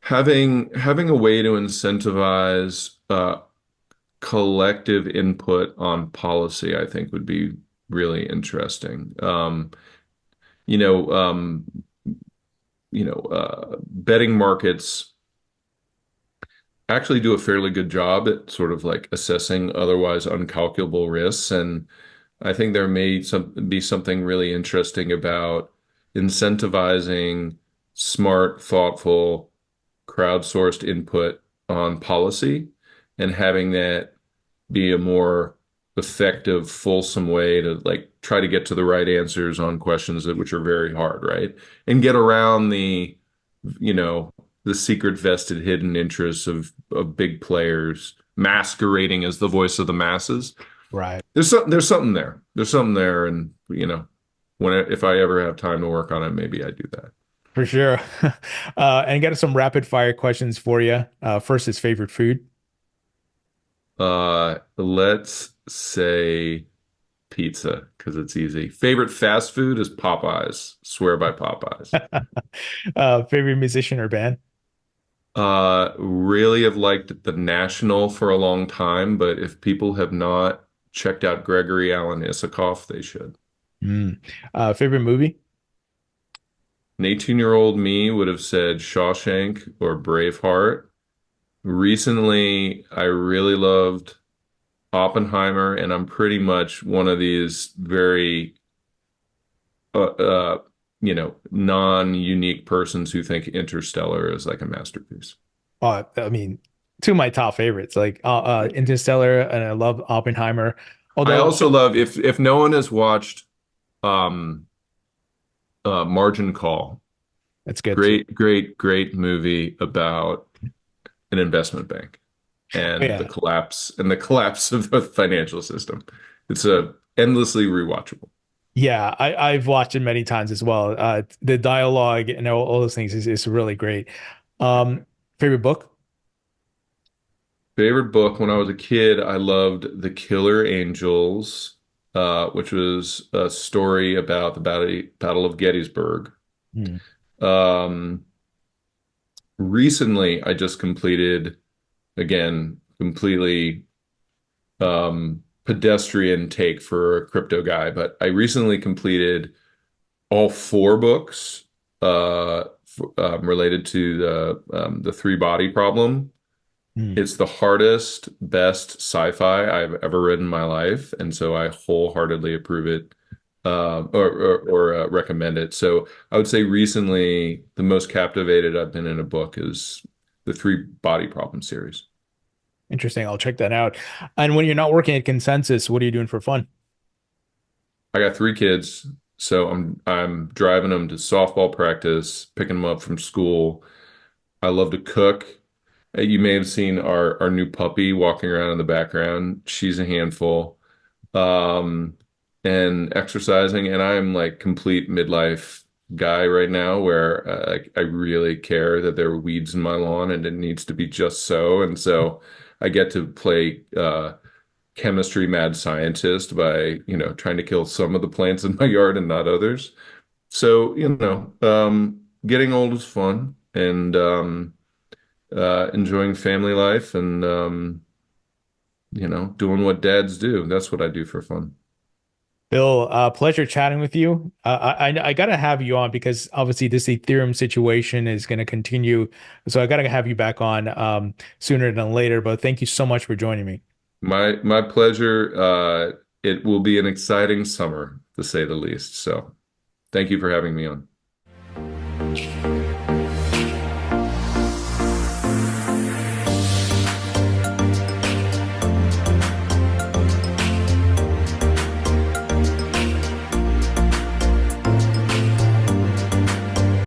having a way to incentivize collective input on policy, I think would be really interesting. You know, um, betting markets actually do a fairly good job at sort of like assessing otherwise uncalculable risks. And I think there may be something really interesting about incentivizing smart, thoughtful, crowdsourced input on policy and having that be a more effective, fulsome way to like try to get to the right answers on questions which are very hard, right? And get around you know, the secret vested hidden interests of big players masquerading as the voice of the masses. Right. There's something there. There's something there, and if I ever have time to work on it, maybe I do that. For sure. And I got some rapid fire questions for you. First is favorite food. Let's say pizza because it's easy. Favorite fast food is Popeyes. Swear by Popeyes. Favorite musician or band. Really have liked the National for a long time, but if people have not checked out Gregory Alan Isakov, they should. Mm. Favorite movie. An 18-year-old me would have said Shawshank or Braveheart. Recently, I really loved Oppenheimer, and I'm pretty much one of these very, non-unique persons who think Interstellar is like a masterpiece. I mean, two of my top favorites, like Interstellar, and I love Oppenheimer. I Although, also love if no one has watched um, Margin Call, that's good too. great, great, great movie about an investment bank and Yeah, the collapse of the financial system. It's a endlessly rewatchable. yeah, I've watched it many times as well. The dialogue and all those things is really great. Favorite book. Favorite book when I was a kid, I loved The Killer Angels, which was a story about the Battle of Gettysburg. Hmm. Um, recently I just completed, again, completely pedestrian take for a crypto guy, but I recently completed all four books related to the three body problem. Hmm. It's the hardest, best sci-fi I've ever read in my life, and so I wholeheartedly approve it, or recommend it. So I would say recently the most captivated I've been in a book is the Three Body Problem series. Interesting. I'll check that out. And when you're not working at Consensys, what are you doing for fun? I got three kids, so I'm driving them to softball practice, picking them up from school. I love to cook. You may have seen our new puppy walking around in the background. She's a handful. Um, and exercising, and I'm like complete midlife guy right now where I really care that there are weeds in my lawn and it needs to be just so. And so I get to play chemistry mad scientist by, trying to kill some of the plants in my yard and not others. So, getting old is fun, and enjoying family life, and doing what dads do. That's what I do for fun. Bill, pleasure chatting with you. I gotta have you on because obviously this Ethereum situation is going to continue. So I gotta have you back on sooner than later. But thank you so much for joining me. My pleasure. It will be an exciting summer, to say the least. So, thank you for having me on.